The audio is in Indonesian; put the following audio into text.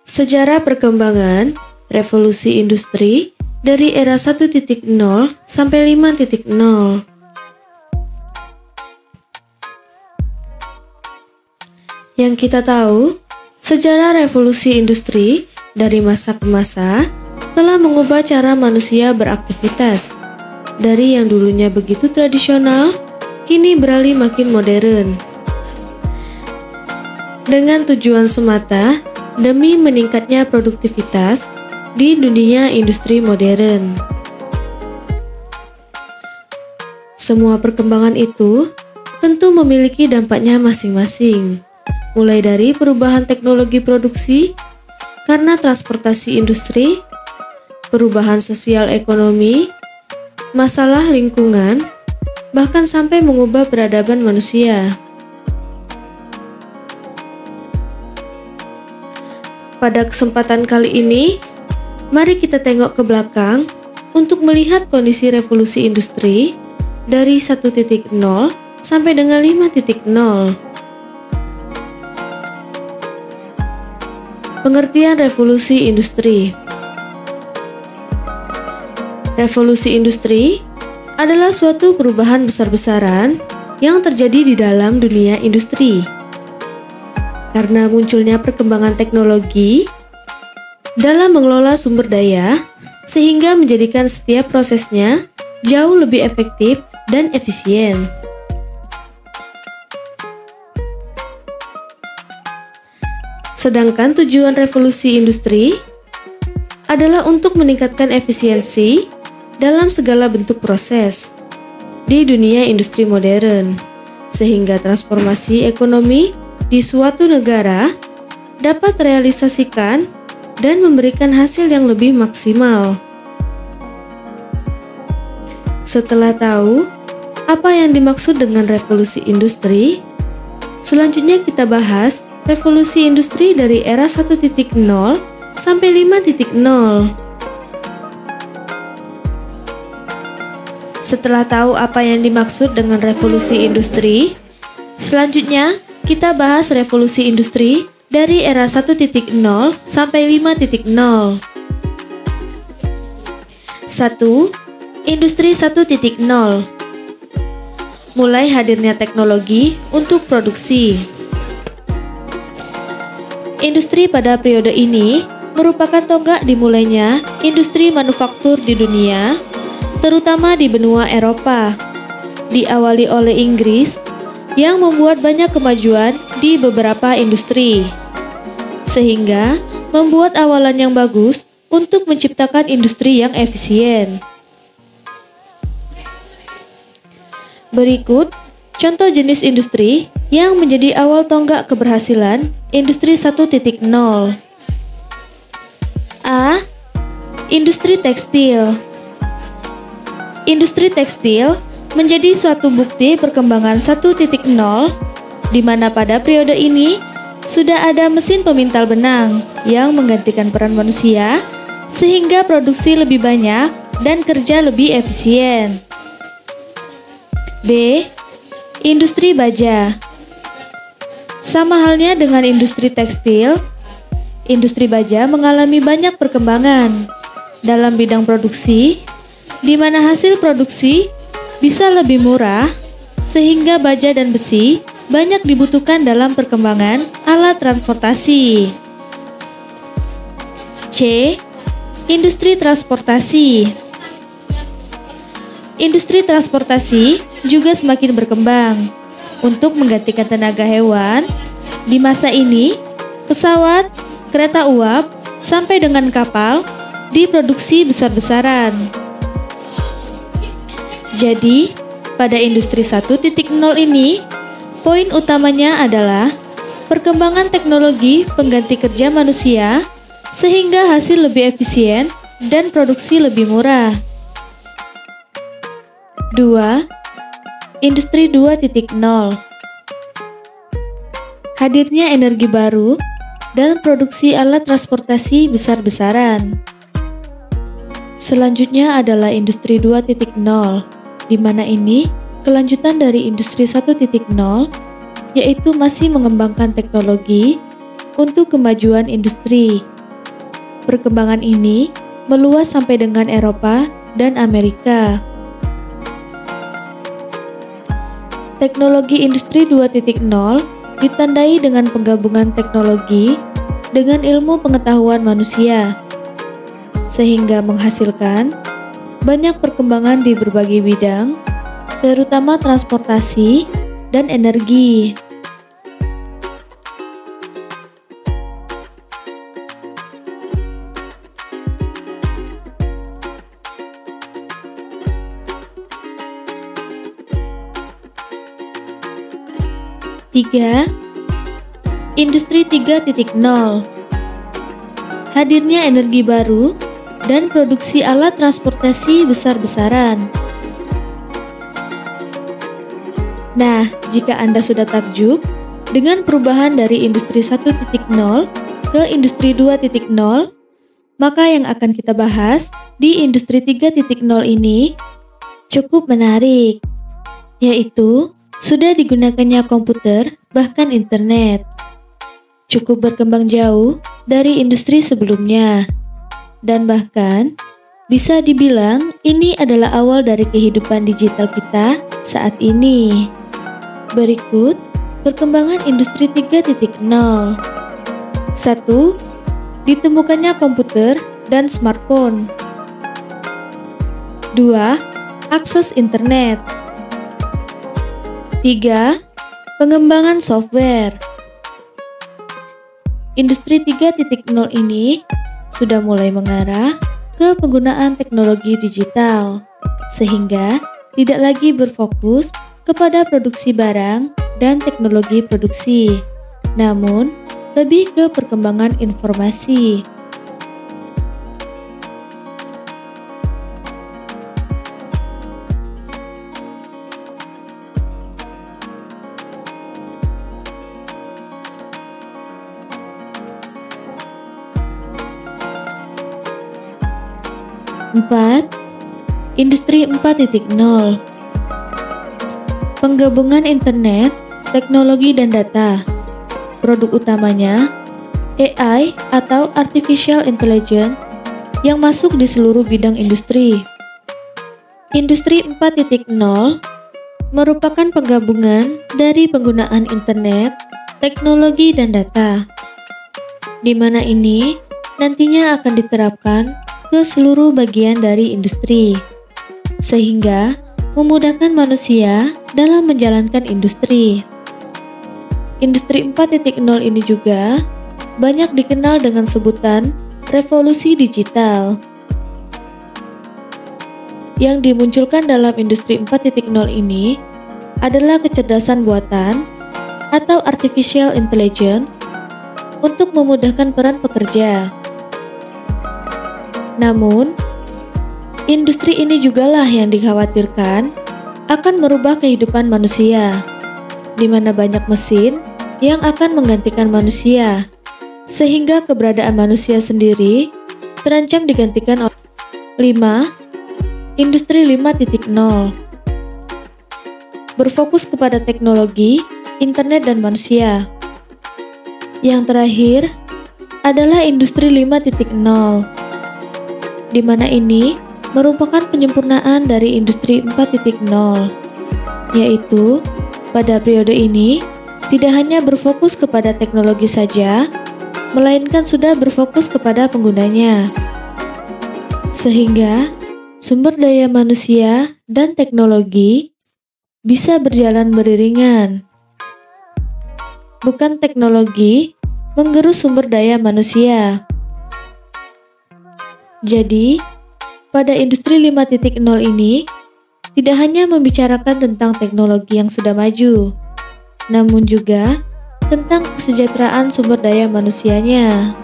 Sejarah perkembangan revolusi industri dari era 1.0 sampai 5.0. Yang kita tahu, sejarah revolusi industri dari masa ke masa telah mengubah cara manusia beraktivitas. Dari yang dulunya begitu tradisional, kini beralih makin modern. Dengan tujuan semata demi meningkatnya produktivitas di dunia industri modern. Semua perkembangan itu tentu memiliki dampaknya masing-masing, mulai dari perubahan teknologi produksi karena transportasi industri, perubahan sosial ekonomi, masalah lingkungan, bahkan sampai mengubah peradaban manusia. Pada kesempatan kali ini, mari kita tengok ke belakang untuk melihat kondisi revolusi industri dari 1.0 sampai dengan 5.0. Pengertian revolusi industri. Revolusi industri adalah suatu perubahan besar-besaran yang terjadi di dalam dunia industri. Karena munculnya perkembangan teknologi dalam mengelola sumber daya, sehingga menjadikan setiap prosesnya jauh lebih efektif dan efisien. Sedangkan tujuan revolusi industri adalah untuk meningkatkan efisiensi dalam segala bentuk proses di dunia industri modern, sehingga transformasi ekonomi di suatu negara dapat realisasikan dan memberikan hasil yang lebih maksimal. Setelah tahu apa yang dimaksud dengan revolusi industri, selanjutnya kita bahas revolusi industri dari era 1.0 sampai 5.0. Setelah tahu apa yang dimaksud dengan revolusi industri, selanjutnya kita bahas revolusi industri dari era 1.0 sampai 5.0. 1. Industri 1.0. Mulai hadirnya teknologi untuk produksi. Industri pada periode ini merupakan tonggak dimulainya industri manufaktur di dunia, terutama di benua Eropa. Diawali oleh Inggris yang membuat banyak kemajuan di beberapa industri, sehingga membuat awalan yang bagus untuk menciptakan industri yang efisien. Berikut contoh jenis industri yang menjadi awal tonggak keberhasilan industri 1.0. A. Industri tekstil. Industri tekstil menjadi suatu bukti perkembangan 1.0, di mana pada periode ini sudah ada mesin pemintal benang yang menggantikan peran manusia, sehingga produksi lebih banyak dan kerja lebih efisien. B. Industri baja. Sama halnya dengan industri tekstil, industri baja mengalami banyak perkembangan dalam bidang produksi, di mana hasil produksi bisa lebih murah, sehingga baja dan besi banyak dibutuhkan dalam perkembangan alat transportasi. C. Industri transportasi. Industri transportasi juga semakin berkembang untuk menggantikan tenaga hewan. Di masa ini, pesawat, kereta uap, sampai dengan kapal diproduksi besar-besaran. Jadi, pada industri 1.0 ini, poin utamanya adalah perkembangan teknologi pengganti kerja manusia sehingga hasil lebih efisien dan produksi lebih murah. 2. Industri 2.0. Hadirnya energi baru dan produksi alat transportasi besar-besaran. Selanjutnya adalah industri 2.0. di mana ini kelanjutan dari industri 1.0, yaitu masih mengembangkan teknologi untuk kemajuan industri perkembangan ini meluas sampai dengan Eropa dan Amerika. Teknologi Industri 2.0 ditandai dengan penggabungan teknologi dengan ilmu pengetahuan manusia, sehingga menghasilkan banyak perkembangan di berbagai bidang, terutama transportasi dan energi. Tiga, Industri 3.0. Hadirnya energi baru dan produksi alat transportasi besar-besaran. Nah, jika Anda sudah takjub dengan perubahan dari Industri 1.0 ke Industri 2.0, maka yang akan kita bahas di Industri 3.0 ini cukup menarik, yaitu sudah digunakannya komputer bahkan internet. Cukup berkembang jauh dari industri sebelumnya, dan bahkan bisa dibilang ini adalah awal dari kehidupan digital kita saat ini. Berikut perkembangan Industri 3.0. 1. Ditemukannya komputer dan smartphone. 2. Akses internet. 3. Pengembangan software. Industri 3.0 ini sudah mulai mengarah ke penggunaan teknologi digital, sehingga tidak lagi berfokus kepada produksi barang dan teknologi produksi, namun lebih ke perkembangan informasi. 4. Industri 4.0. Penggabungan internet, teknologi dan data. Produk utamanya AI atau Artificial Intelligence yang masuk di seluruh bidang industri. Industri 4.0 merupakan penggabungan dari penggunaan internet, teknologi dan data, di mana ini nantinya akan diterapkan ke seluruh bagian dari industri, sehingga memudahkan manusia dalam menjalankan industri. Industri 4.0 ini juga banyak dikenal dengan sebutan revolusi digital. Yang dimunculkan dalam industri 4.0 ini adalah kecerdasan buatan atau artificial intelligence untuk memudahkan peran pekerja. Namun, industri ini jugalah yang dikhawatirkan akan merubah kehidupan manusia, di mana banyak mesin yang akan menggantikan manusia, sehingga keberadaan manusia sendiri terancam digantikan oleh 5. Industri 5.0 berfokus kepada teknologi, internet dan manusia. Yang terakhir adalah Industri 5.0, di mana ini merupakan penyempurnaan dari Industri 4.0, yaitu pada periode ini tidak hanya berfokus kepada teknologi saja, melainkan sudah berfokus kepada penggunanya, sehingga sumber daya manusia dan teknologi bisa berjalan beriringan. Bukan teknologi menggerus sumber daya manusia. Jadi, pada Industri 5.0 ini tidak hanya membicarakan tentang teknologi yang sudah maju, namun juga tentang kesejahteraan sumber daya manusianya.